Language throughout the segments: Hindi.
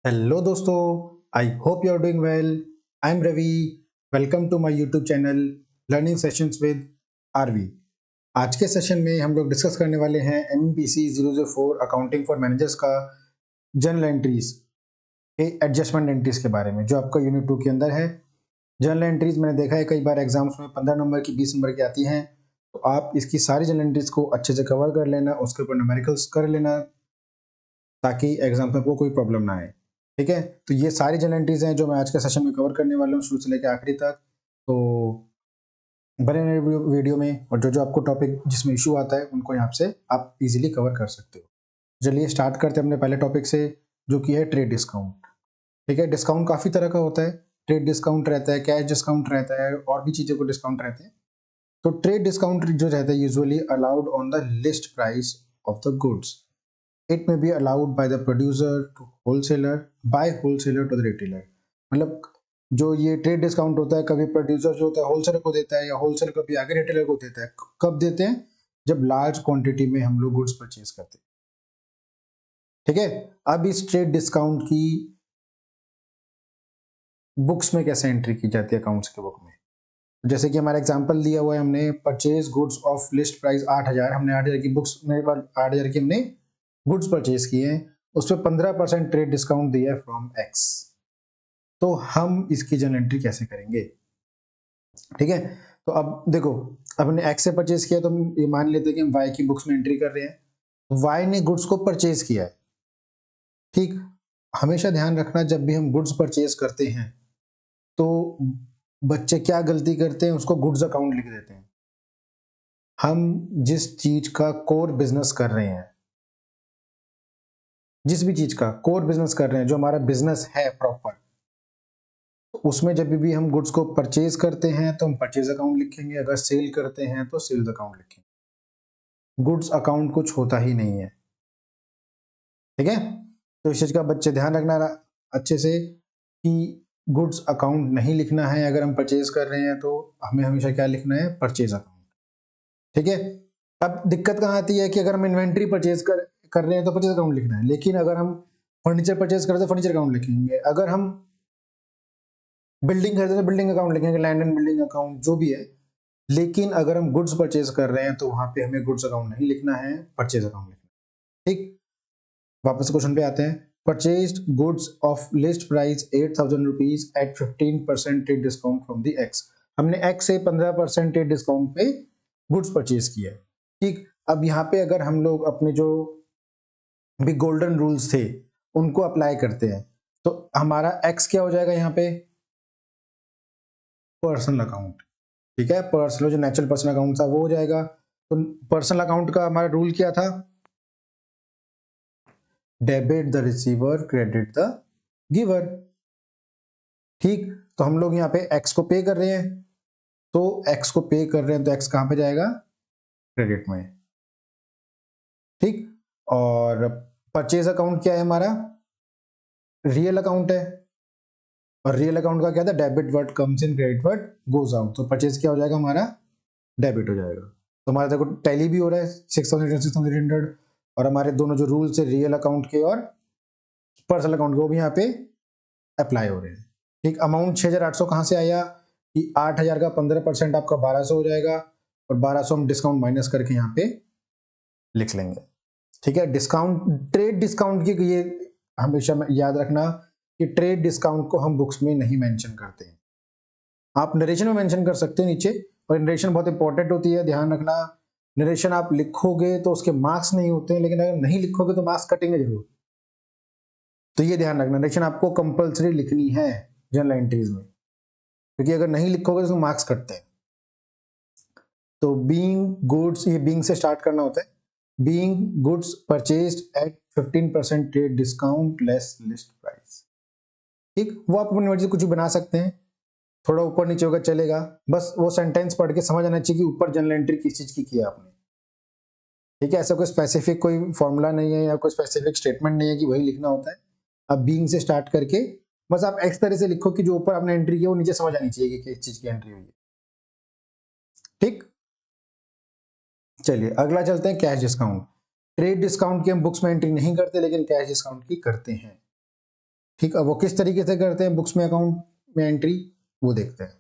हेलो दोस्तों, I hope you are doing well. I am Ravi. Welcome to my YouTube channel learning sessions with RV. आज के सेशन में हम लोग डिस्कस करने वाले हैं एमपीसी 004 अकाउंटिंग फॉर मैनेजर्स का जर्नल एंट्रीज के एडजस्टमेंट एंट्रीज के बारे में, जो आपका यूनिट 2 के अंदर है। जर्नल एंट्रीज मैंने देखा है कई बार एग्जाम्स में 15 नंबर की 20 नंबर की आती हैं, तो आप इसकी सारी जर्नल एंट्रीज को अच्छे से कवर कर लेना, उसके ऊपर न्यूमेरिकल्स कर लेना ताकि एग्जाम में आपको कोई प्रॉब्लम ना आए। ठीक है, तो ये सारी जर्नल एंट्रीज हैं जो मैं आज के सेशन में कवर करने वाला हूँ शुरू से लेकर आखिरी तक। तो बने रहिए वीडियो में, और जो जो आपको टॉपिक जिसमें इशू आता है उनको यहाँ से आप इजीली कवर कर सकते हो। चलिए स्टार्ट करते हैं अपने पहले टॉपिक से, जो कि है ट्रेड डिस्काउंट। ठीक है, डिस्काउंट काफ़ी तरह का होता है। ट्रेड डिस्काउंट रहता है, कैश डिस्काउंट रहता है, और भी चीज़ों को डिस्काउंट रहते हैं। तो ट्रेड डिस्काउंट जो रहता है usually allowed on the list price of the goods. It may be allowed by the producer to wholesaler, by wholesaler to the retailer. मतलब जो ये ट्रेड डिस्काउंट होता है, कभी प्रोड्यूसर जो होता है होलसेलर को देता है, या होलसेलर कभी आगे रिटेलर को देता है। कब देते हैं? जब लार्ज क्वांटिटी में हम लोग गुड्स परचेज करते हैं। ठीक है, अब इस ट्रेड डिस्काउंट की बुक्स में कैसे एंट्री की जाती है अकाउंट्स के बुक में। जैसे कि हमारा एग्जांपल दिया हुआ है, हमने purchase goods of list price 8000, हमने 8000 की बुक्स में 8000 की हमने गुड्स परचेज किए हैं, उस पर 15% ट्रेड डिस्काउंट दिया है फ्रॉम एक्स। तो हम इसकी जर्नल एंट्री कैसे करेंगे? ठीक है, तो अब देखो, अब हमने एक्स से परचेज किया, तो हम ये मान लेते हैं कि हम वाई की बुक्स में एंट्री कर रहे हैं। वाई ने गुड्स को परचेज किया है। ठीक, हमेशा ध्यान रखना, जब भी हम गुड्स परचेज करते हैं तो बच्चे क्या गलती करते हैं, उसको गुड्स अकाउंट लिख देते हैं। हम जिस चीज का कोर बिजनेस कर रहे हैं, जिस भी चीज का कोर बिजनेस कर रहे हैं, जो हमारा बिजनेस है प्रॉपर, तो उसमें जब भी हम गुड्स को परचेज करते हैं तो हम परचेज अकाउंट लिखेंगे, अगर सेल करते हैं तो सेल्स अकाउंट लिखेंगे। गुड्स अकाउंट कुछ होता ही नहीं है। ठीक है, तो इस चीज का बच्चे ध्यान रखना अच्छे से कि गुड्स अकाउंट नहीं लिखना है। अगर हम परचेज कर रहे हैं तो हमें हमेशा क्या लिखना है? Purchase account. ठीक है, अब दिक्कत कहाँ आती है कि अगर हम इन्वेंट्री परचेज कर रहे हैं तो परचेज अकाउंट लिखना है, लेकिन अगर हम फर्नीचर परचेज कर रहे हैं तो फर्नीचर अकाउंट लिखेंगे, अगर हम बिल्डिंग खरीदे तो बिल्डिंग अकाउंट लिखेंगे, लैंड एंड बिल्डिंग अकाउंट जो भी है। लेकिन अगर हम गुड्स परचेज कर रहे हैं तो वहां पे हमें गुड्स अकाउंट नहीं लिखना है, परचेज अकाउंट लिखना है। ठीक, वापस क्वेश्चन पे आते हैं। Purchased goods of list price 8000 rupees at 15% discount from the X. हमने एक्स से 15% डिस्काउंट पे गुड्स परचेज किया है। ठीक, अब यहाँ पे अगर हम लोग अपने जो भी गोल्डन रूल्स थे उनको अप्लाई करते हैं, तो हमारा एक्स क्या हो जाएगा यहाँ पे? Personal account. ठीक है, पर्सनल जो नेचुरल पर्सनल अकाउंट था वो हो जाएगा। तो पर्सनल अकाउंट का हमारा रूल क्या था? Debit the receiver, credit the giver. ठीक, तो हम लोग यहाँ पे एक्स को पे कर रहे हैं, तो एक्स को पे कर रहे हैं तो एक्स कहां पे जाएगा? क्रेडिट में। ठीक, और परचेज अकाउंट क्या है हमारा? रियल अकाउंट है, और रियल अकाउंट का क्या था? Debit what comes in, credit what goes out. तो परचेज क्या हो जाएगा हमारा? डेबिट हो जाएगा। तो हमारा देखो टैली भी हो रहा है 6800 और हमारे दोनों जो रूल्स है रियल अकाउंट के और पर्सनल अकाउंट के, वो भी यहाँ पे अप्लाई हो रहे हैं। ठीक, अमाउंट 6800 कहाँ से आया कि 8000 का 15% आपका 1200 हो जाएगा, और 1200 हम डिस्काउंट माइनस करके यहाँ पे लिख लेंगे। ठीक है, डिस्काउंट ट्रेड डिस्काउंट की ये हमेशा याद रखना कि ट्रेड डिस्काउंट को हम बुक्स में नहीं मेंशन करते हैं। आप नरेशन में मेंशन कर सकते हैं नीचे, और नरेशन बहुत इंपॉर्टेंट होती है, ध्यान रखना। नरेशन आप लिखोगे तो उसके मार्क्स नहीं होते हैं, लेकिन अगर नहीं लिखोगे तो मार्क्स कटेंगे जरूर। तो ये ध्यान रखना, नरेशन आपको कंपलसरी लिखनी है जर्नल एंट्रीज में, क्योंकि अगर नहीं लिखोगे तो मार्क्स कटते हैं। तो बीइंग गुड्स, ये बीइंग से स्टार्ट करना होता है। Being goods purchased at 15% trade discount less list price. ठीक, वो आप अपनी मर्जी से कुछ भी बना सकते हैं, थोड़ा ऊपर नीचे होगा चलेगा, बस वो सेंटेंस पढ़ के समझ आना चाहिए कि ऊपर जर्नल एंट्री किस चीज की है आपने। ठीक है, ऐसा कोई स्पेसिफिक कोई फॉर्मूला नहीं है, या कोई स्पेसिफिक स्टेटमेंट नहीं है कि वही लिखना होता है। अब बीइंग से स्टार्ट करके बस आप इस तरह से लिखो कि जो ऊपर आपने एंट्री की है वो नीचे समझ आनी चाहिए कि किस चीज की एंट्री हुई है। ठीक, चलिए अगला चलते हैं, कैश डिस्काउंट। ट्रेड डिस्काउंट की हम बुक्स में एंट्री नहीं करते, लेकिन कैश डिस्काउंट की करते हैं। ठीक है, वो किस तरीके से करते हैं बुक्स में अकाउंट में एंट्री, वो देखते हैं।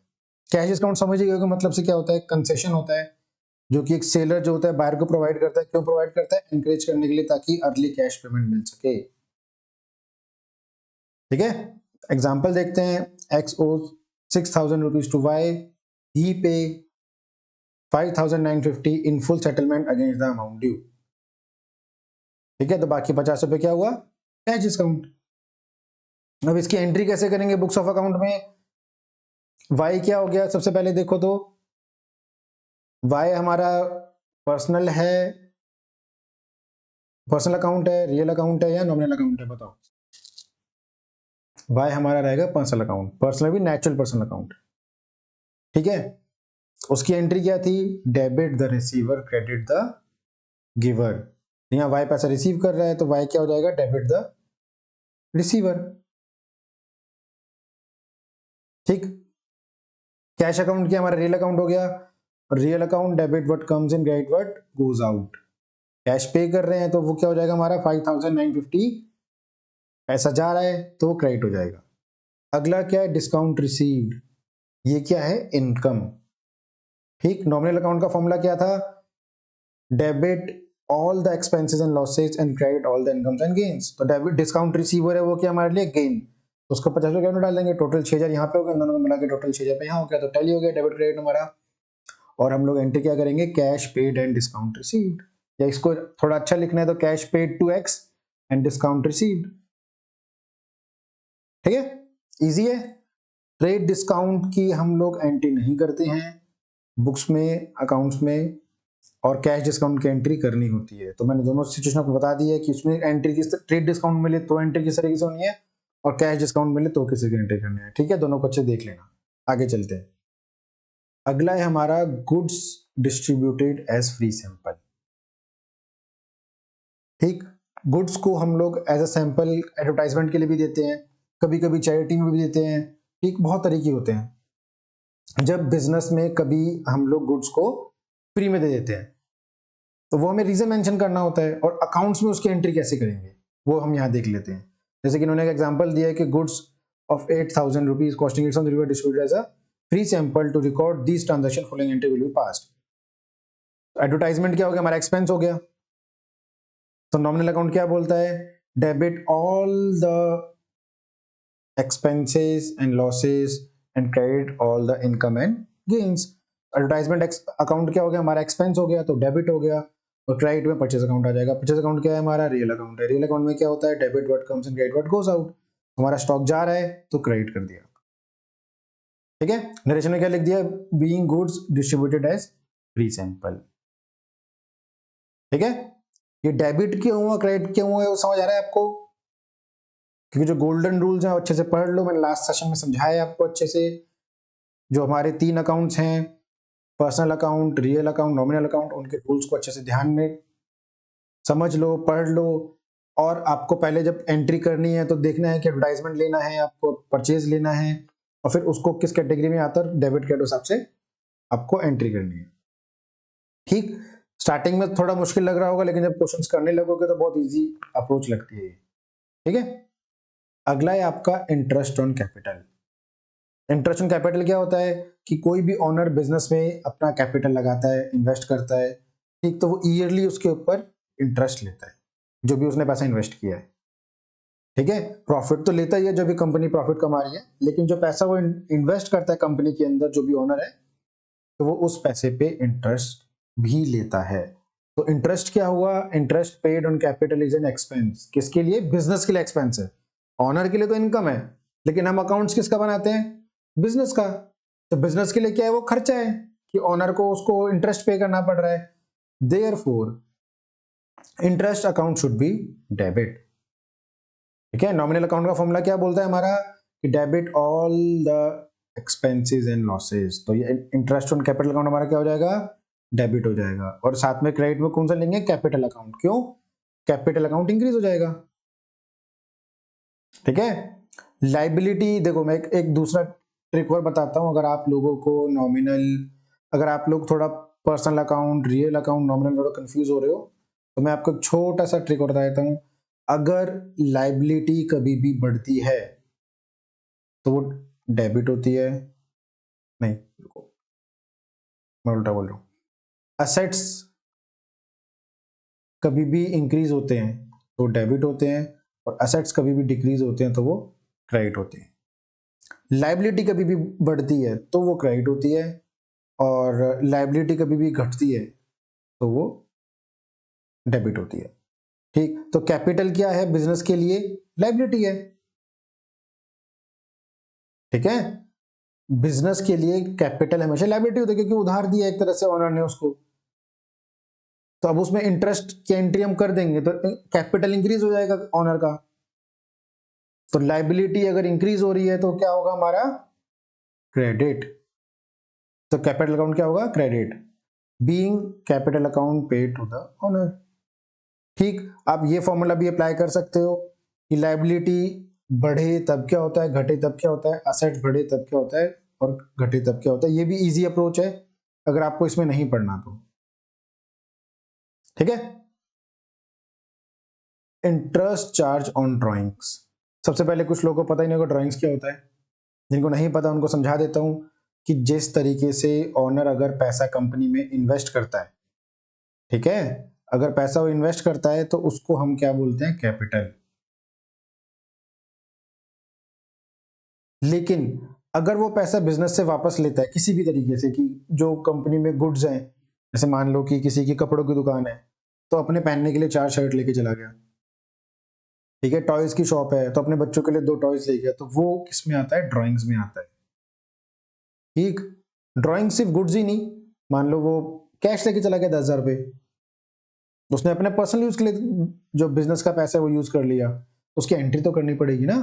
कैश डिस्काउंट समझिएगा कि मतलब से क्या होता है, कंसेशन होता है जो कि एक सेलर जो होता है बायर को प्रोवाइड करता है। क्यों प्रोवाइड करता है? एनकरेज करने के लिए, ताकि अर्ली कैश पेमेंट मिल सके। ठीक है, एग्जाम्पल देखते हैं। X owes 6,000 rupees to Y, he pay 5,950 in full settlement against the amount due. ठीक है, तो बाकी 50 रुपए क्या हुआ? Cash discount. अब इसकी एंट्री कैसे करेंगे बुक्स ऑफ अकाउंट में? वाई क्या हो गया? सबसे पहले देखो तो वाई हमारा पर्सनल है, पर्सनल अकाउंट है, रियल अकाउंट है या नॉमिनल अकाउंट है? बताओ। वाई हमारा रहेगा पर्सनल अकाउंट, पर्सनल भी नेचुरल पर्सनल अकाउंट। ठीक है, उसकी एंट्री क्या थी? Debit the receiver credit the giver. यहाँ वाई पैसा रिसीव कर रहा है तो वाई क्या हो जाएगा? Debit the receiver. ठीक, कैश अकाउंट क्या हमारा? रियल अकाउंट हो गया। Real account debit what comes in, credit what goes out. Cash पे कर रहे हैं तो वो क्या हो जाएगा हमारा? 5,950 पैसा जा रहा है तो क्रेडिट हो जाएगा। अगला क्या है? Discount received. ये क्या है? इनकम। ठीक, नॉमिनल अकाउंट का फॉर्मूला क्या था? Debit all the expenses and losses and credit all the incomes and gains. तो डेबिट डिस्काउंट रिसीवर है वो क्या हमारे लिए? गेन। तो उसको 50 रुपये में डाल देंगे, टोटल 6,000 यहाँ पे हो गया, दोनों को मिला के टोटल 6,000 यहाँ हो गया, तो टैली हो गया डेबिट क्रेडिट हमारा। और हम लोग एंट्री क्या करेंगे? Cash paid and discount received. या इसको थोड़ा अच्छा लिखना है तो cash paid to X and discount received. ठीक है, इजी है। ट्रेड डिस्काउंट की हम लोग एंट्री नहीं करते हैं बुक्स में, अकाउंट्स में, और कैश डिस्काउंट की एंट्री करनी होती है। तो मैंने दोनों सिचुएशन आपको बता दी है कि उसमें एंट्री किस, ट्रेड डिस्काउंट मिले तो एंट्री किस तरीके से होनी है, और कैश डिस्काउंट मिले तो किस तरीके की एंट्री करनी है। ठीक है, दोनों को अच्छे देख लेना। आगे चलते हैं। अगला है हमारा goods distributed as free sample. ठीक, गुड्स को हम लोग एज अ सैंपल एडवर्टाइजमेंट के लिए भी देते हैं, कभी कभी चैरिटी में भी देते हैं। ठीक, बहुत तरीके होते हैं। जब बिजनेस में कभी हम लोग गुड्स को फ्री में दे देते हैं तो वो हमें रीजन मेंशन करना होता है, और अकाउंट्स में उसकी एंट्री कैसे करेंगे वो हम यहाँ देख लेते हैं। जैसे कि उन्होंने एक एग्जांपल दिया है कि goods of 8,000 rupees costing 8,000 rupees distributed as a free sample to record this transaction following entry will be passed. Advertisement क्या हो गया? हमारा एक्सपेंस हो गया। तो नॉमिनल अकाउंट क्या बोलता है? Debit all the expenses and losses and credit all the income and gains. Advertisement account क्या हो गया? हमारा एक्सपेंस हो गया तो डेबिट हो गया, और क्रेडिट में परचेज अकाउंट आ जाएगा। परचेज अकाउंट क्या है? हमारा रियल अकाउंट है। रियल अकाउंट में क्या होता है? Debit what comes in, credit what goes out. हमारा स्टॉक जा रहा है तो क्रेडिट कर दिया। ठीक है, नरेशन में क्या लिख दिया? Being goods distributed as free sample. ठीक है, ये डेबिट क्यों हुआ, क्रेडिट क्यों हुआ, वो समझ आ रहा है आपको? क्योंकि जो गोल्डन रूल्स हैं अच्छे से पढ़ लो, मैंने लास्ट सेशन में समझाया आपको अच्छे से। जो हमारे 3 अकाउंट्स हैं, personal account, real account, nominal account, उनके रूल्स को अच्छे से ध्यान में समझ लो, पढ़ लो। और आपको पहले जब एंट्री करनी है तो देखना है कि एडवर्टाइजमेंट लेना है आपको, परचेज लेना है, और फिर उसको किस कैटेगरी में आता है, डेबिट क्रेडिट हिसाब से आपको एंट्री करनी है। ठीक, स्टार्टिंग में थोड़ा मुश्किल लग रहा होगा, लेकिन जब क्वेश्चंस करने लगोगे तो बहुत इजी अप्रोच लगती है। ठीक है, अगला है आपका interest on capital. Interest on capital क्या होता है कि कोई भी ओनर बिजनेस में अपना कैपिटल लगाता है, इन्वेस्ट करता है। ठीक, तो वो ईयरली उसके ऊपर इंटरेस्ट लेता है जो भी उसने पैसा इन्वेस्ट किया है। ठीक है, प्रॉफिट तो लेता ही है, जो भी कंपनी प्रॉफिट कमा रही है, लेकिन जो पैसा वो इन्वेस्ट करता है कंपनी के अंदर, जो भी ओनर है, तो वो उस पैसे पे इंटरेस्ट भी लेता है। तो इंटरेस्ट क्या हुआ? Interest paid on capital is an expense. किसके लिए? बिजनेस के लिए एक्सपेंस है। ऑनर के लिए तो इनकम है, लेकिन हम अकाउंट्स किसका बनाते हैं? बिजनेस का। तो बिजनेस के लिए क्या है? वो खर्चा है कि ऑनर को उसको इंटरेस्ट पे करना पड़ रहा है। Therefore interest account should be debit. ठीक है, नॉमिनल अकाउंट का फॉर्मूला क्या बोलता है हमारा? कि debit all the expenses and losses. तो ये इंटरेस्ट ऑन कैपिटल अकाउंट हमारा क्या हो जाएगा? डेबिट हो जाएगा। और साथ में क्रेडिट में कौन सा लेंगे? Capital account. क्यों? कैपिटल अकाउंट इंक्रीज हो जाएगा। ठीक है, लाइबिलिटी देखो, मैं एक दूसरा ट्रिक और बताता हूं। अगर आप लोगों को नॉमिनल, अगर आप लोग थोड़ा personal account, real account, nominal थोड़ा कंफ्यूज हो रहे हो, तो मैं आपको एक छोटा सा ट्रिक और बता देता हूं। अगर लाइबिलिटी कभी भी बढ़ती है तो वो डेबिट होती है, नहीं रुको मैं उल्टा बोल रहा हूँ, असेट्स कभी भी इंक्रीज होते हैं तो डेबिट होते हैं, और असेट्स कभी भी डिक्रीज होते हैं तो वो क्रेडिट होते हैं। लाइबिलिटी कभी भी बढ़ती है तो वो क्रेडिट होती है, और लाइबिलिटी कभी भी घटती है तो वो डेबिट होती है। ठीक, तो कैपिटल क्या है बिजनेस के लिए? लाइबिलिटी है। ठीक है, बिजनेस के लिए कैपिटल हमेशा लाइबिलिटी होती है, क्योंकि उधार दिया एक तरह से ओनर ने उसको, तो अब उसमें इंटरेस्ट की एंट्री हम कर देंगे तो कैपिटल इंक्रीज हो जाएगा ओनर का। तो लाइबिलिटी अगर इंक्रीज हो रही है तो क्या होगा हमारा? क्रेडिट। तो कैपिटल अकाउंट क्या होगा? Credit. Being capital account paid to the owner. ठीक, आप ये फॉर्मूला भी अप्लाई कर सकते हो कि लाइबिलिटी बढ़े तब क्या होता है, घटे तब क्या होता है, असेट्स बढ़े तब क्या होता है, और घटे तब क्या होता है। ये भी इजी अप्रोच है अगर आपको इसमें नहीं पढ़ना तो। ठीक है, इंटरेस्ट चार्ज ऑन ड्राइंग्स। सबसे पहले कुछ लोगों को पता ही नहीं होगा ड्राइंग्स क्या होता है, जिनको नहीं पता उनको समझा देता हूं कि जिस तरीके से ओनर अगर पैसा कंपनी में इन्वेस्ट करता है, ठीक है, अगर पैसा वो इन्वेस्ट करता है तो उसको हम क्या बोलते हैं? कैपिटल। लेकिन अगर वो पैसा बिजनेस से वापस लेता है किसी भी तरीके से, कि जो कंपनी में गुड्स हैं, जैसे मान लो कि किसी की कपड़ों की दुकान है तो अपने पहनने के लिए 4 शर्ट लेके चला गया, ठीक है, टॉयज की शॉप है तो अपने बच्चों के लिए 2 टॉयज ले गया, तो वो किस में आता है? ड्राइंग्स में आता है। ठीक, ड्राइंग सिर्फ गुड्स ही नहीं, मान लो वो कैश लेके चला गया 10,000 रुपए, उसने अपने पर्सनल यूज के लिए जो बिजनेस का पैसा है वो यूज कर लिया, उसकी एंट्री तो करनी पड़ेगी ना।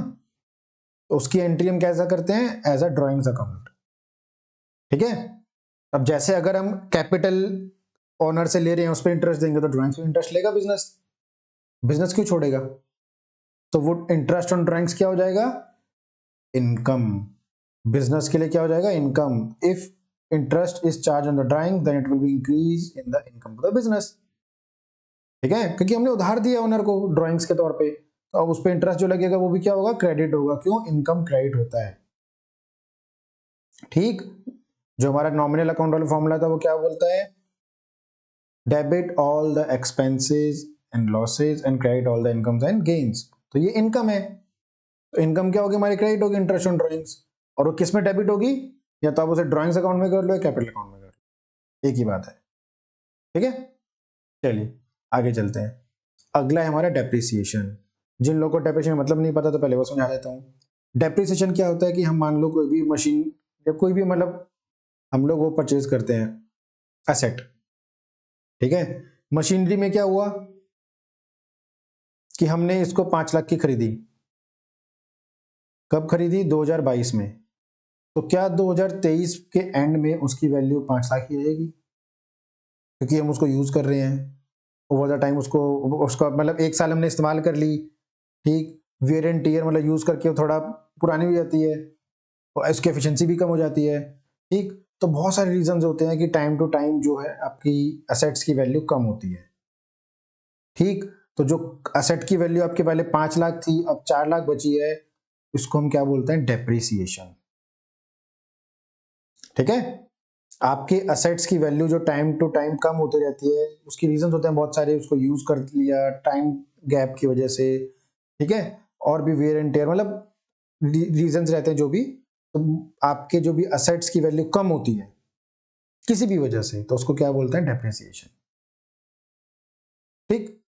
तो उसकी एंट्री हम कैसा करते हैं? As a drawings account. ठीक है, अब जैसे अगर हम कैपिटल ओनर से ले रहे हैं उस पर इंटरेस्ट देंगे तो ड्राइंग्स पे इंटरेस्ट लेगा बिजनेस, बिजनेस क्यों छोड़ेगा? तो वो इंटरेस्ट ऑन ड्राइंग्स क्या हो जाएगा? इनकम। बिजनेस के लिए क्या हो जाएगा? Income. If interest is charge on the drawing then it will be increase in the income to the business. ठीक है, क्योंकि हमने उधार दिया ओनर को ड्राइंग्स के तौर पे, तो अब उस पर इंटरेस्ट जो लगेगा वो भी क्या होगा? क्रेडिट होगा। क्यों? इनकम क्रेडिट होता है। ठीक, जो हमारा नॉमिनल अकाउंट वाला फॉर्मूला था वो क्या बोलता है? Debit all the expenses and losses and credit all the incomes and gains. तो ये इनकम है, तो इनकम क्या होगी हमारी? क्रेडिट होगी, इंटरेस्ट ऑन ड्राइंग्स। और वो किस में डेबिट होगी? या तो आप उसे ड्राइंग्स अकाउंट में कर लो या कैपिटल अकाउंट में कर लो, एक ही बात है। ठीक है, चलिए आगे चलते हैं। अगला है हमारा डेप्रिसिएशन। जिन लोगों को डेप्रिसिएशन मतलब नहीं पता तो पहले वो समझा देता हूँ। डेप्रिसिएशन क्या होता है कि हम मान लो कोई भी मशीन या कोई भी मतलब हम लोग वो परचेज करते हैं एसेट, ठीक है, मशीनरी में क्या हुआ कि हमने इसको 5 लाख की खरीदी। कब खरीदी? 2022 में। तो क्या 2023 के एंड में उसकी वैल्यू 5 लाख ही रहेगी? क्योंकि हम उसको यूज कर रहे हैं ओवर द टाइम, उसको उसका मतलब 1 साल हमने इस्तेमाल कर ली, ठीक, वेयर एंड टीयर मतलब यूज करके वो थोड़ा पुरानी हो जाती है और इसकी एफिशिएंसी भी कम हो जाती है। ठीक, तो बहुत सारे रीजंस होते हैं कि टाइम टू टाइम जो है आपकी एसेट्स की वैल्यू कम होती है। ठीक, तो जो एसेट की वैल्यू आपके पहले 5 लाख थी अब 4 लाख बची है, इसको हम क्या बोलते हैं? डेप्रिसिएशन। ठीक है, आपके असेट्स की वैल्यू जो टाइम टू टाइम कम होती रहती है, उसकी रीजन होते हैं बहुत सारे, उसको यूज कर लिया टाइम गैप की वजह से, ठीक है, और भी वेयर एंड टेयर मतलब रीजंस रहते हैं जो भी, तो आपके जो भी असेट्स की वैल्यू कम होती है किसी भी वजह से, तो उसको क्या बोलते हैं? डेप्रिसिएशन। ठीक,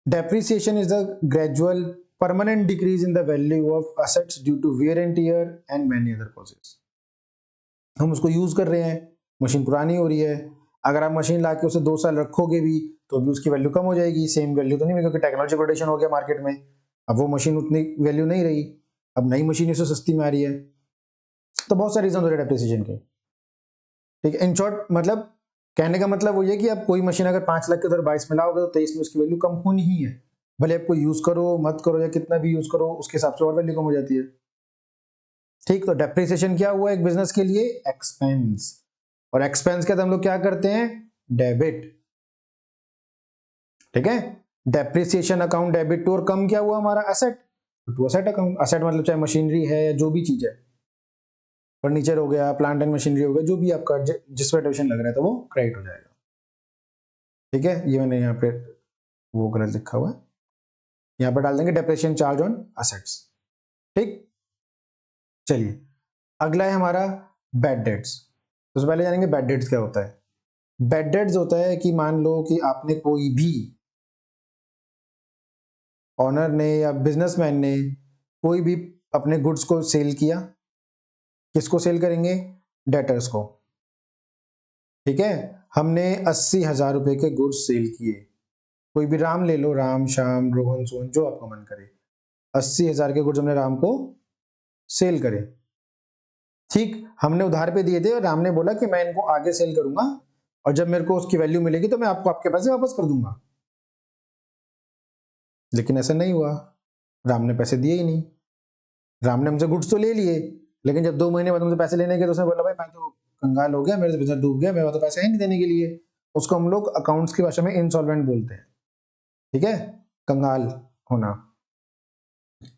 depreciation is the gradual permanent decrease in the value of assets due to wear and tear and many other causes. हम उसको यूज कर रहे हैं, मशीन पुरानी हो रही है, अगर आप मशीन ला के उसे 2 साल रखोगे भी तो भी उसकी वैल्यू कम हो जाएगी, सेम वैल्यू तो नहीं, क्योंकि टेक्नोलॉजी अपडेशन हो गया मार्केट में, अब वो मशीन उतनी वैल्यू नहीं रही, अब नई मशीन उससे सस्ती में आ रही है। तो बहुत सारे रीजन हो रहे हैं डेप्रिसिएशन के। ठीक है, इन शॉर्ट मतलब कहने का मतलब वो ये कि आप कोई मशीन अगर 5 लाख के उधर 22 में लाओगे तो 23 में उसकी वैल्यू कम होनी ही है, भले आपको यूज करो मत करो या कितना भी यूज करो उसके हिसाब से और वैल्यू कम हो जाती है। ठीक, तो डेप्रिसिएशन क्या हुआ एक बिजनेस के लिए? एक्सपेंस, और एक्सपेंस के हम लोग क्या करते हैं? डेबिट। ठीक है, डेप्रिसिएशन अकाउंट डेबिट टू, और कम क्या हुआ हमारा, asset to asset account. Asset मतलब चाहे मशीनरी है या जो भी चीज है, फर्नीचर हो गया, प्लांट एंड मशीनरी हो गया, जो भी आपका जिस पर डेबिशन लग रहा है तो वो क्रेडिट हो जाएगा। ठीक है, ये मैंने यहाँ पे वो गलत लिखा हुआ है, यहाँ पर डाल देंगे डेप्रिसिएशन चार्ज ऑन एसेट्स। ठीक, चलिए अगला है हमारा बैड डेट्स। तो पहले जानेंगे बैड डेट्स क्या होता है। बैड डेट्स होता है कि मान लो कि आपने कोई भी ऑनर ने या बिजनेसमैन ने कोई भी अपने गुड्स को सेल किया, किसको सेल करेंगे, डेटर्स को। ठीक है, हमने 80,000 रुपए के गुड्स सेल किए, कोई भी राम ले लो, राम श्याम रोहन सोहन जो आपको मन करे, 80,000 के गुड्स हमने राम को सेल करे। ठीक, हमने उधार पे दिए थे और राम ने बोला कि मैं इनको आगे सेल करूंगा और जब मेरे को उसकी वैल्यू मिलेगी तो मैं आपको आपके पैसे वापस कर दूंगा। लेकिन ऐसा नहीं हुआ, राम ने पैसे दिए ही नहीं। राम ने हमसे गुड्स तो ले लिए, लेकिन जब 2 महीने बाद हमसे पैसे लेने के तो उसने बोला भाई मैं तो कंगाल हो गया, मेरे तो बिजनेस डूब गया, मेरे तो पैसे है नहीं देने के लिए। उसको हम लोग अकाउंट्स की भाषा में इंसॉल्वेंट बोलते हैं। ठीक है, कंगाल होना,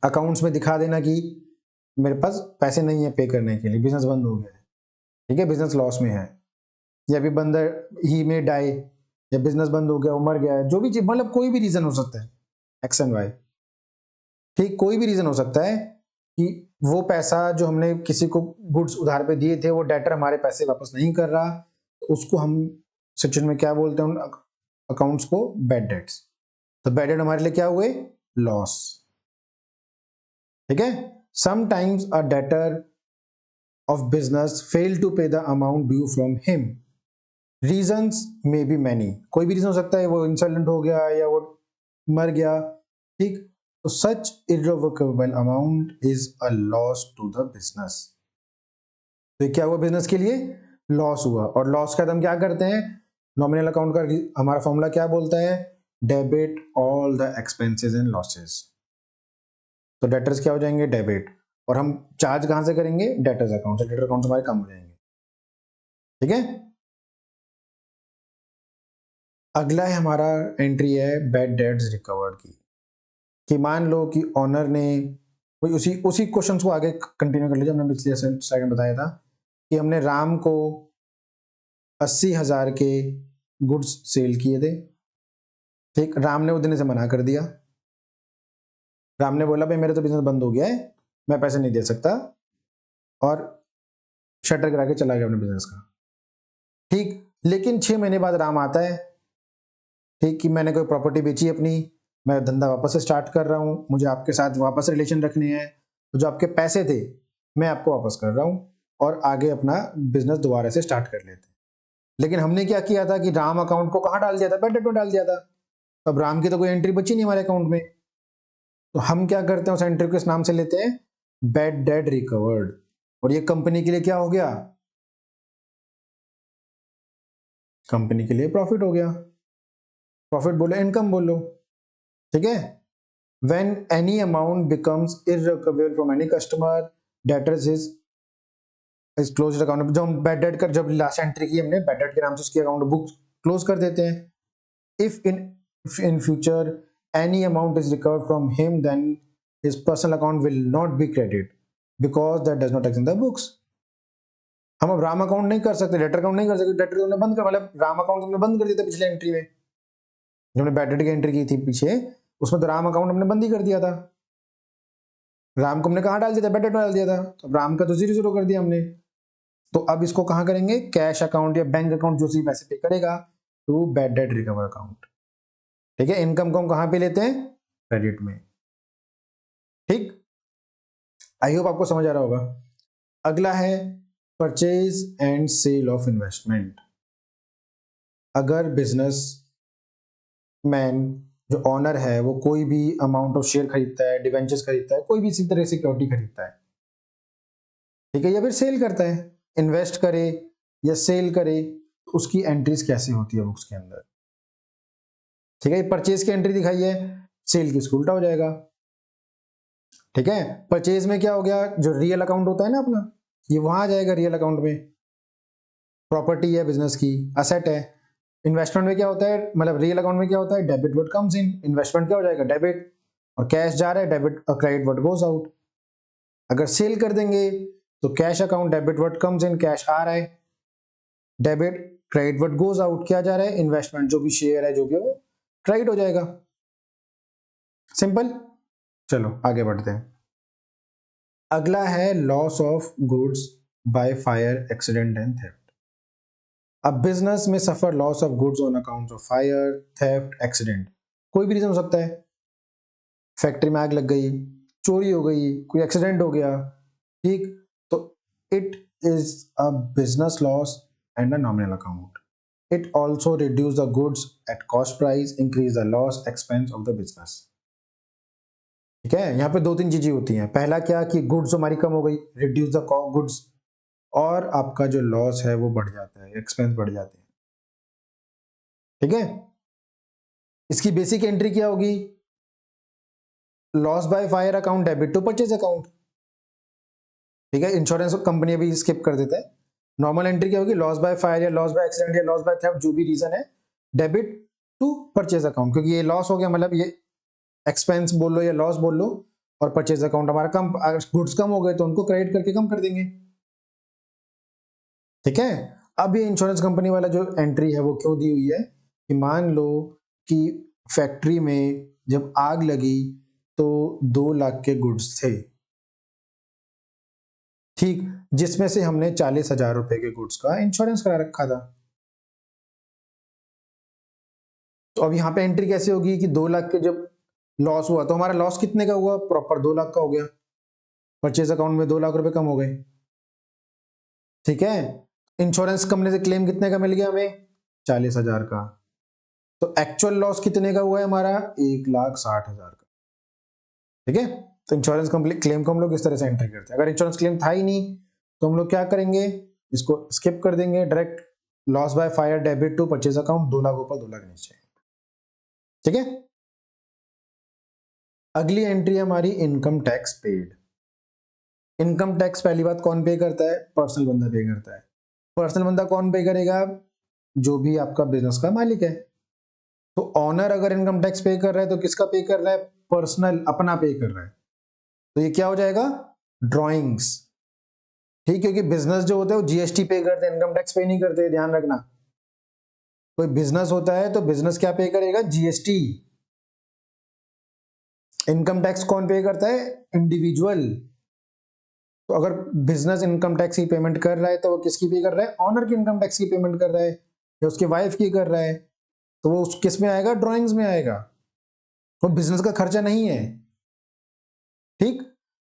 अकाउंट्स में दिखा देना कि मेरे पास पैसे नहीं है पे करने के लिए, बिजनेस बंद हो गया है। ठीक है, बिजनेस लॉस में है, या भी बंदर ही में डाई, या बिजनेस बंद हो गया, वो मर गया है, जो भी चीज, मतलब कोई भी रीजन हो सकता है, एक्स एंड वाई। ठीक, कोई भी रीजन हो सकता है कि वो पैसा जो हमने किसी को गुड्स उधार पे दिए थे, वो डेटर हमारे पैसे वापस नहीं कर रहा, तो उसको हम सेक्शन में क्या बोलते हैं, उन अकाउंट्स को बैड डेट्स। तो बैड डेट हमारे लिए क्या हुए, लॉस। ठीक है, sometimes a debtor of business fail to pay the amount due from him. Reasons may be many. कोई भी रीजन हो सकता है, वो इंसॉल्वेंट हो गया या वो मर गया। ठीक, तो such irrevocable amount is a loss to the business. तो क्या हुआ, बिजनेस के लिए लॉस हुआ, और लॉस का हम क्या करते हैं, नॉमिनल अकाउंट का हमारा फॉर्मूला क्या बोलता है, debit all the expenses and losses. तो डेटर्स क्या हो जाएंगे, डेबिट, और हम चार्ज कहां से करेंगे, डेटर्स अकाउंट से, डेटर अकाउंट हमारे कम हो जाएंगे। ठीक है, अगला है हमारा एंट्री है बैड डेट्स रिकवर्ड की, कि मान लो कि ऑनर ने कोई उसी क्वेश्चन को आगे कंटिन्यू कर लीजिए, हमने पिछले स्लाइड में बताया था कि हमने राम को 80,000 के गुड्स सेल किए थे। ठीक, राम ने वो देने से मना कर दिया, राम ने बोला भाई मेरा तो बिजनेस बंद हो गया है, मैं पैसे नहीं दे सकता, और शटर गिरा के चला गया अपने बिजनेस का। ठीक, लेकिन 6 महीने बाद राम आता है, ठीक, कि मैंने कोई प्रॉपर्टी बेची अपनी, मैं धंधा वापस से स्टार्ट कर रहा हूं, मुझे आपके साथ वापस रिलेशन रखने हैं, तो जो आपके पैसे थे मैं आपको वापस कर रहा हूं और आगे अपना बिजनेस दोबारा से स्टार्ट कर लेते हैं। लेकिन हमने क्या किया था कि राम अकाउंट को कहां डाल दिया था, बैड डेट में डाल दिया था। अब राम की तो कोई एंट्री बची नहीं हमारे अकाउंट में, तो हम क्या करते हैं, उस एंट्री को इस नाम से लेते हैं बैड डेट रिकवर्ड, और ये कंपनी के लिए क्या हो गया, कंपनी के लिए प्रॉफिट हो गया। प्रॉफिट बोलो, इनकम बोलो। ठीक है, when any amount becomes irrecoverable from any customer, debtors is closed account। जो हम बैड डेट कर, जब लास्ट एंट्री की हमने बैड डेट के नाम से उसकी अकाउंट बुक क्लोज कर देते हैं। if in future any amount is recovered from him, then his personal account will not be credited because that does not exist in the books। हम अब राम अकाउंट नहीं कर सकते, डेटर अकाउंट नहीं कर सकते, डेटर हमने बंद कर, मतलब राम अकाउंट हमने बंद कर दिया था पिछले एंट्री में, जो हमने बैड डेट की एंट्री की थी पीछे, उसमें तो राम अकाउंट हमने बंद ही कर दिया था। राम को हमने कहाँ डाल दिया था, बैड डेट में डाल दिया था, तो राम का तो 0 कर दिया हमने। तो अब इसको कहाँ करेंगे, कैश अकाउंट या बैंक अकाउंट जो सी पैसे पे करेगा, to bad debt recover account. ठीक है, इनकम को हम कहाँ पे लेते हैं, क्रेडिट में। ठीक, आई होप आपको समझ आ रहा होगा। अगला है purchase and sale of investment. अगर बिजनेस मैन जो ऑनर है वो कोई भी अमाउंट ऑफ शेयर खरीदता है, डिवेंचर्स खरीदता है, कोई भी इसी तरह सिक्योरिटी खरीदता है, ठीक है, या फिर सेल करता है, इन्वेस्ट करे या सेल करे, तो उसकी एंट्रीज कैसे होती है बुक्स के अंदर। ठीक है, परचेज की एंट्री दिखाई है, सेल की उल्टा हो जाएगा। ठीक है, परचेज में क्या हो गया, जो रियल अकाउंट होता है ना अपना, ये वहां आ जाएगा रियल अकाउंट में, प्रॉपर्टी है बिजनेस की, असेट है, इन्वेस्टमेंट में क्या होता है, मतलब रियल अकाउंट में क्या होता है, debit what comes in, investment क्या हो जाएगा, डेबिट, और कैश जा रहा है डेबिट, और क्रेडिट व्हाट गोज आउट। अगर सेल कर देंगे तो cash account, debit what comes in, cash आ रहा है, debit, credit what goes out, क्या जा रहा है, इन्वेस्टमेंट, जो भी शेयर है जो भी है वो क्रेडिट हो जाएगा। सिंपल। चलो आगे बढ़ते हैं। अगला है loss of goods by fire, accident and theft. अब बिजनेस में suffer loss of goods on account of fire, theft, accident. कोई भी रीजन हो सकता है, फैक्ट्री में आग लग गई, चोरी हो गई, कोई एक्सीडेंट हो गया, ठीक, तो it is a business loss and a nominal account. It also reduce the goods at cost price, increase the loss expense of the business. ठीक है, यहाँ पे दो तीन चीजें होती हैं। पहला क्या कि गुड्स हमारी कम हो गई, रिड्यूस द गुड्स, और आपका जो लॉस है वो बढ़ जाता है, एक्सपेंस बढ़ जाते हैं। ठीक है, इसकी बेसिक एंट्री क्या होगी, loss by fire account debit to purchase account. ठीक है, इंश्योरेंस कंपनी अभी स्किप कर देता है। नॉर्मल एंट्री क्या होगी, लॉस बाय फायर या लॉस बाय एक्सीडेंट या लॉस बाय थेफ्ट, जो भी रीजन है, डेबिट टू परचेज अकाउंट, क्योंकि ये लॉस हो गया, मतलब ये एक्सपेंस बोल लो या लॉस बोल लो, और परचेज अकाउंट हमारा कम, अगर गुड्स कम हो गए तो उनको क्रेडिट करके कम कर देंगे। ठीक है, अब ये इंश्योरेंस कंपनी वाला जो एंट्री है वो क्यों दी हुई है कि मान लो कि फैक्ट्री में जब आग लगी तो 2 लाख के गुड्स थे, ठीक, जिसमें से हमने 40,000 रुपए के गुड्स का इंश्योरेंस करा रखा था। तो अब यहाँ पे एंट्री कैसे होगी कि 2 लाख के जब लॉस हुआ तो हमारा लॉस कितने का हुआ, प्रॉपर 2 लाख का हो गया, परचेज अकाउंट में 2 लाख रुपए कम हो गए। ठीक है, इंश्योरेंस कंपनी से क्लेम कितने का मिल गया हमें, 40,000 का। तो एक्चुअल लॉस कितने का हुआ है हमारा, 1,60,000 का। ठीक है, तो इंश्योरेंस कंपनी क्लेम को हम लोग इस तरह से एंट्री करते हैं। अगर इंश्योरेंस क्लेम था ही नहीं तो हम लोग क्या करेंगे, इसको स्किप कर देंगे, direct loss by fire debit to purchase account, 2 lakh ऊपर 2 लाख नीचे। ठीक है, अगली एंट्री हमारी income tax paid. Income tax पहली बात कौन पे करता है, पर्सनल बंदा पे करता है। पर्सनल बंदा कौन पे करेगा, जो भी आपका बिजनेस का मालिक है। तो ऑनर अगर इनकम टैक्स पे कर रहा है तो किसका पे कर रहा है, पर्सनल, अपना पे कर रहा है। तो ये क्या हो जाएगा, ड्रॉइंग्स। ठीक, क्योंकि बिजनेस जो होता है वो जीएसटी पे करते हैं, इनकम टैक्स पे नहीं करते, ध्यान रखना। कोई बिजनेस होता है तो बिजनेस क्या पे करेगा, जीएसटी। इनकम टैक्स कौन पे करता है, इंडिविजुअल। तो अगर बिजनेस इनकम टैक्स की पेमेंट कर रहा है तो वो किसकी पे कर रहा है, ऑनर की इनकम टैक्स की पेमेंट कर रहा है या उसके वाइफ की कर रहा है, तो वो किस में आएगा, ड्रॉइंग्स में आएगा, वो बिजनेस का खर्चा नहीं है। ठीक,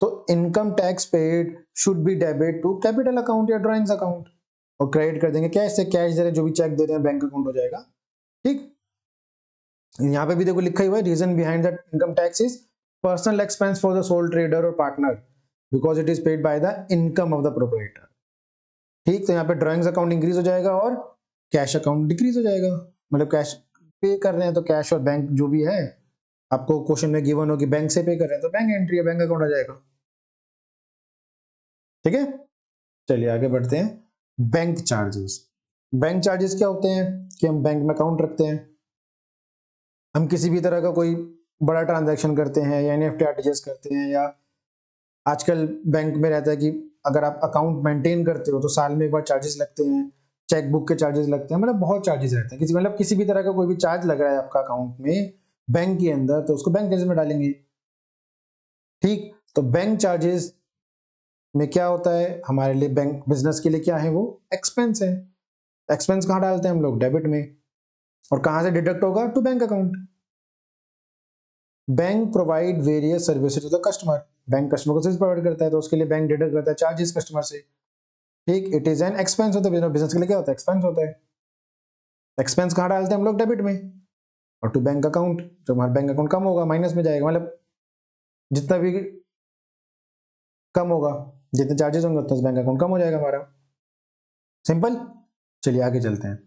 तो income tax paid should be debit to capital account या ड्रॉइंग्स अकाउंट, और क्रेडिट कर देंगे कैश से, कैश दे रहे जो भी चेक दे रहे हैं बैंक अकाउंट हो जाएगा। ठीक, यहाँ पे भी देखो लिखा ही हुआ है, reason behind that income tax is personal expense for the sole trader और partner because it is paid by the income of the proprietor. ठीक, तो यहाँ पे ड्रॉइंग्स अकाउंट इंक्रीज हो जाएगा और कैश अकाउंट डिक्रीज हो जाएगा, मतलब कैश पे कर रहे हैं तो कैश और बैंक जो भी है, आपको क्वेश्चन में गिवन हो कि बैंक से पे कर रहे हैं तो बैंक एंट्री है, बैंक अकाउंट आ जाएगा। ठीक है, चलिए आगे बढ़ते हैं। Bank charges. बैंक चार्जेस क्या होते हैं कि हम बैंक में अकाउंट रखते हैं, हम किसी भी तरह का कोई बड़ा ट्रांजैक्शन करते हैं या एनएफटी आरटीजीएस करते हैं, या आजकल बैंक में रहता है कि अगर आप अकाउंट मेंटेन करते हो तो साल में एक बार चार्जेस लगते हैं, चेक बुक के चार्जेस लगते हैं, मतलब बहुत चार्जेस रहते हैं, किसी मतलब किसी भी तरह का कोई भी चार्ज लग रहा है आपका अकाउंट में बैंक के अंदर तो उसको बैंक चार्जेस में डालेंगे। ठीक, तो बैंक चार्जेस में क्या होता है हमारे लिए, बैंक बिजनेस के लिए क्या है, वो एक्सपेंस है। एक्सपेंस कहाँ डालते हैं हम लोग, डेबिट में, और कहां से डिडक्ट होगा, to bank account. Bank provide various services to the customer, bank customer को सर्विस प्रोवाइड करता है तो उसके लिए बैंक डिडक्ट करता है चार्जेस कस्टमर से। ठीक, इट इज एन एक्सपेंस होता है बिजनेस, बिजनेस के लिए क्या होता है, एक्सपेंस होता है। एक्सपेंस कहाँ डालते हैं हम लोग, डेबिट में, और टू बैंक अकाउंट, जो हमारा बैंक अकाउंट कम होगा माइनस में जाएगा, मतलब जितना भी कम होगा, जितने चार्जेस होंगे उतना बैंक अकाउंट कम हो जाएगा हमारा। सिंपल। चलिए आगे चलते हैं।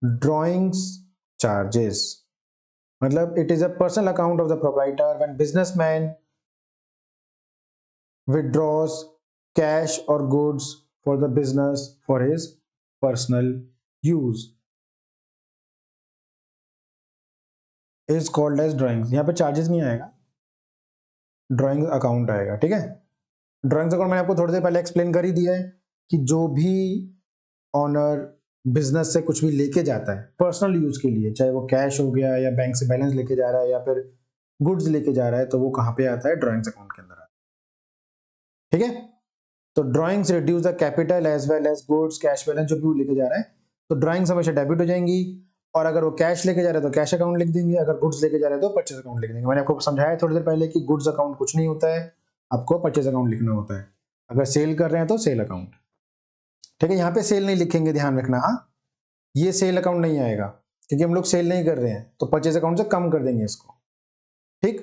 ड्रॉइंग्स चार्जेस, मतलब it is a personal account of the proprietor when businessman withdraws cash or goods for the business for his personal use। Is called as drawings. यहाँ पे चार्जेस नहीं आएगा, ड्राइंग अकाउंट आएगा, ठीक है। ड्राइंग्स अकाउंट मैंने आपको थोड़ी देर पहले एक्सप्लेन कर ही दिया है कि जो भी ऑनर बिजनेस से कुछ भी लेके जाता है पर्सनल यूज के लिए, चाहे वो कैश हो गया या बैंक से बैलेंस लेके जा रहा है या फिर गुड्स लेके जा रहा है, तो वो कहाँ पे आता है, ड्राइंग्स अकाउंट के अंदर आता है, ठीक है। तो drawings reduce the capital as well as goods cash balance जो भी वो लेके जा रहा है, तो ड्राइंग्स हमेशा डेबिट हो जाएंगी। और अगर वो कैश लेके जा रहा है तो कैश अकाउंट लिख देंगे, अगर गुड्स लेके जा रहे हैं तो परचेज अकाउंट लिख देंगे। मैंने आपको समझाया थोड़ी देर पहले कि गुड्स अकाउंट कुछ नहीं होता है, आपको परचेज अकाउंट लिखना होता है। अगर सेल कर रहे हैं तो सेल अकाउंट, ठीक है। यहाँ पे सेल नहीं लिखेंगे, ध्यान रखना। हाँ, ये सेल अकाउंट नहीं आएगा क्योंकि हम लोग सेल नहीं कर रहे हैं, तो परचेज अकाउंट से कम कर देंगे इसको, ठीक।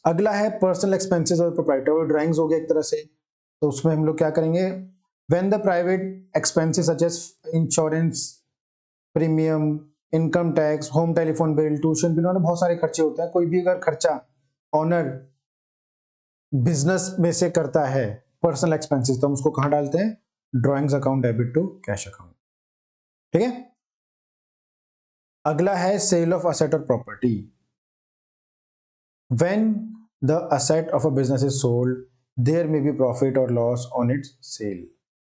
अगला है पर्सनल एक्सपेंसेस और प्रोप्राइटरी ड्राइंग्स हो गया एक तरह से। तो उसमें हम लोग क्या करेंगे, when the private expenses such as insurance premium, income tax, home telephone bill, tuition bill, बहुत सारे खर्चे होते हैं। कोई भी अगर खर्चा ऑनर बिजनेस में से करता है पर्सनल एक्सपेंसेस, तो हम उसको कहां डालते हैं, drawings account debit to cash account, ठीक है। अगला है सेल ऑफ असेट और property. When the asset of a business is sold there may be profit और लॉस ऑन इट्स सेल।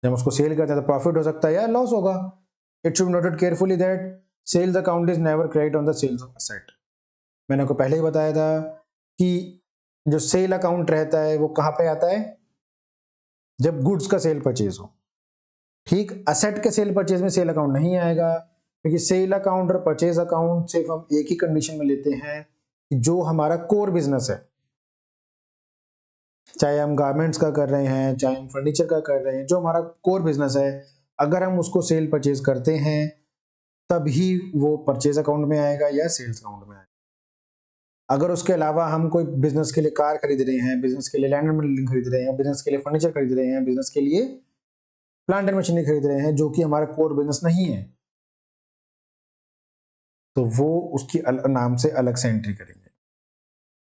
जब उसको सेल करते हैं तो प्रॉफिट हो सकता है या लॉस होगा। It should be noted carefully that sales account is never credit on the sales of asset. मैंने आपको पहले ही बताया था कि जो सेल अकाउंट रहता है वो कहां पे आता है, जब गुड्स का सेल परचेज हो, ठीक। असेट के सेल परचेज में सेल अकाउंट नहीं आएगा, क्योंकि सेल अकाउंट और परचेज अकाउंट सिर्फ हम एक ही कंडीशन में लेते हैं कि जो हमारा कोर बिजनेस है, चाहे हम गारमेंट्स का कर रहे हैं, चाहे हम फर्नीचर का कर रहे हैं, जो हमारा कोर बिजनेस है, अगर हम उसको सेल परचेज करते हैं तभी वो परचेज अकाउंट में आएगा या सेल्स अकाउंट में आएगा। अगर उसके अलावा हम कोई बिजनेस के लिए कार खरीद रहे हैं, बिजनेस के लिए लैंड एंड बिल्डिंग खरीद रहे हैं, बिजनेस के लिए फर्नीचर खरीद रहे हैं, बिजनेस के लिए प्लांट एंड मशीनरी खरीद रहे हैं, जो कि हमारा कोर बिजनेस नहीं है, तो वो उसकी नाम से अलग से एंट्री करेंगे,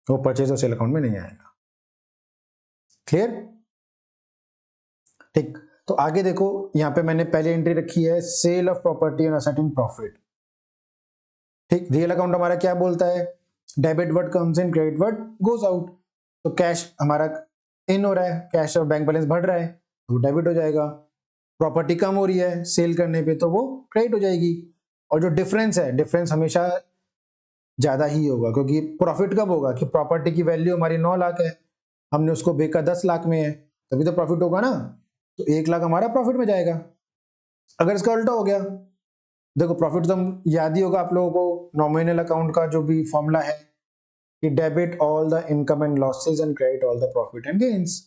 वो परचेज और सेल अकाउंट में नहीं आएगा। क्लियर, ठीक। तो आगे देखो, यहां पे मैंने पहले एंट्री रखी है sale of property and asset in profit, ठीक। रियल अकाउंट हमारा क्या बोलता है, debit what comes in, credit what goes out. तो कैश हमारा इन हो रहा है, कैश और बैंक बैलेंस बढ़ रहा है तो वो डेबिट हो जाएगा। प्रॉपर्टी कम हो रही है सेल करने पे तो वो क्रेडिट हो जाएगी। और जो डिफरेंस है, डिफरेंस हमेशा ज्यादा ही होगा, क्योंकि प्रॉफिट कब होगा कि प्रॉपर्टी की वैल्यू हमारी 9 लाख है, हमने उसको बेचा 10 लाख में है, तभी तो प्रॉफिट होगा ना। तो 1 लाख हमारा प्रॉफिट में जाएगा। अगर इसका उल्टा हो गया, देखो प्रॉफिट तो हम याद ही होगा आप लोगों को, नॉमिनल अकाउंट का जो भी फॉर्मूला है कि debit all the income and losses and credit all the profit and gains,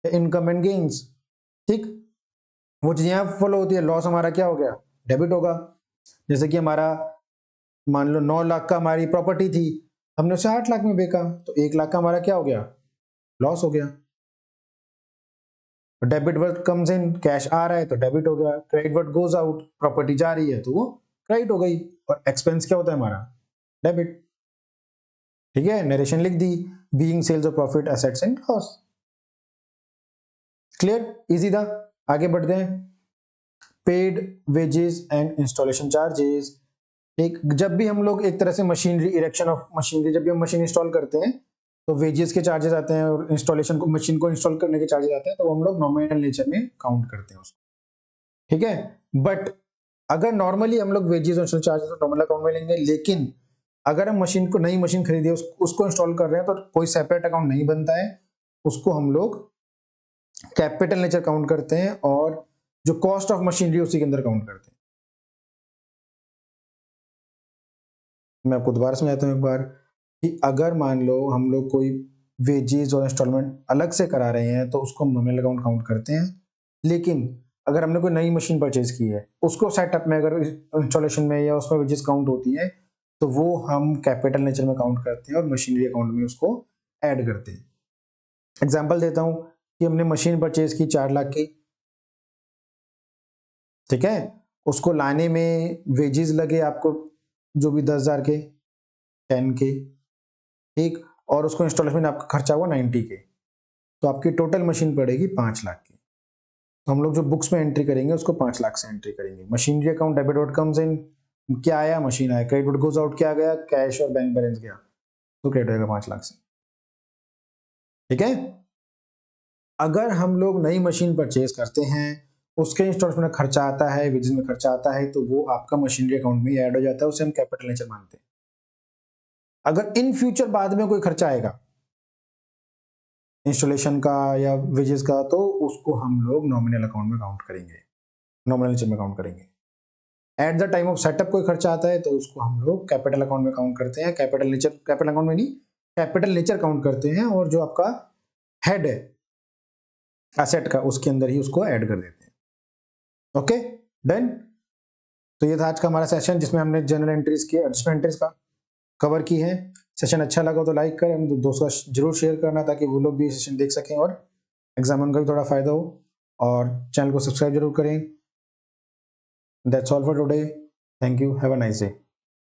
income and gains, ठीक। वो चीज यहाँ फॉलो होती है। लॉस हमारा क्या हो गया, डेबिट होगा। जैसे कि हमारा मान लो 9 लाख का हमारी प्रॉपर्टी थी, हमने उसे 8 लाख में बेचा, तो 1 लाख का हमारा क्या हो गया, लॉस हो गया। Debit what comes in, cash आ रहा है तो डेबिट हो गया। Credit what goes out, property जा रही है तो वो क्रेडिट हो गई। और एक्सपेंस क्या होता है हमारा, डेबिट, ठीक है। नरेशन लिख दी, being sales of profit assets and loss. Clear, easy था। आगे बढ़ते हैं। Paid wages and installation charges, एक जब भी हम लोग एक तरह से मशीनरी, इरेक्शन ऑफ मशीनरी, जब भी हम मशीन इंस्टॉल करते हैं तो वेजेस के चार्जेस आते हैं और इंस्टॉलेशन को, मशीन को इंस्टॉल करने के चार्जेस आते हैं, तो हम लोग नॉमिनल नेचर में काउंट करते हैं उसको, ठीक है। बट अगर नॉर्मली हम लोग वेजेस और चार्जेस तो नॉमिनल अकाउंट में लेंगे, लेकिन अगर हम मशीन को, नई मशीन खरीदी है, उसको इंस्टॉल कर रहे हैं, तो कोई सेपरेट अकाउंट नहीं बनता है, उसको हम लोग कैपिटल नेचर काउंट करते हैं और जो कॉस्ट ऑफ मशीनरी उसी के अंदर काउंट करते हैं। मैं आपको दोबारा समझाता हूँ एक बार कि अगर मान लो हम लोग कोई वेजेस और इंस्टॉलमेंट अलग से करा रहे हैं तो उसको हम नॉमिनल अकाउंट काउंट करते हैं, लेकिन अगर हमने कोई नई मशीन परचेज की है, उसको सेटअप में अगर इंस्टॉलेशन में या उसमें वेजेस काउंट होती है, तो वो हम कैपिटल नेचर में काउंट करते हैं और मशीनरी अकाउंट में उसको ऐड करते हैं। एग्जाम्पल देता हूँ कि हमने मशीन परचेज की 4 लाख की, ठीक है। उसको लाने में वेजेस लगे आपको जो भी 10,000 के, 10 के, ठीक। और उसको इंस्टॉलेशन में आपका खर्चा हुआ 90 के, तो आपकी टोटल मशीन पड़ेगी 5 लाख की। तो हम लोग जो बुक्स में एंट्री करेंगे उसको 5 लाख से एंट्री करेंगे। Machinery account debit what comes इन, क्या आया, मशीन आया, क्रेडिट गोज आउट क्या गया, कैश और बैंक बैलेंस गया, तो क्रेडिट होगा 5 लाख से। ठीक है, अगर हम लोग नई मशीन परचेज करते हैं, उसके इंस्टॉलेशन में खर्चा आता है, वेजेस में खर्चा आता है, तो वो आपका मशीनरी अकाउंट में ऐड हो जाता है, उसे हम कैपिटल नेचर मानते हैं। अगर इन फ्यूचर बाद में कोई खर्चा आएगा इंस्टॉलेशन का या वेजेस का, तो उसको हम लोग नॉमिनल अकाउंट में काउंट करेंगे, नॉमिनल नेचर में काउंट करेंगे। At the time of setup कोई खर्चा आता है तो उसको हम लोग कैपिटल अकाउंट में काउंट करते हैं, कैपिटल अकाउंट में नहीं, कैपिटल नेचर काउंट करते हैं, और जो आपका हेड है एसेट का, उसके अंदर ही उसको ऐड कर देते हैं। Okay, done. तो ये था आज का हमारा सेशन, जिसमें हमने जनरल एंट्रीज की, एडिशनल एंट्रीज का कवर की है। सेशन अच्छा लगा तो लाइक करें, दोस्तों का जरूर शेयर करना, ताकि वो लोग भी सेशन देख सकें और एग्जाम उनका भी थोड़ा फायदा हो। और चैनल को सब्सक्राइब जरूर करें। That's all for today. Thank you, have a nice day.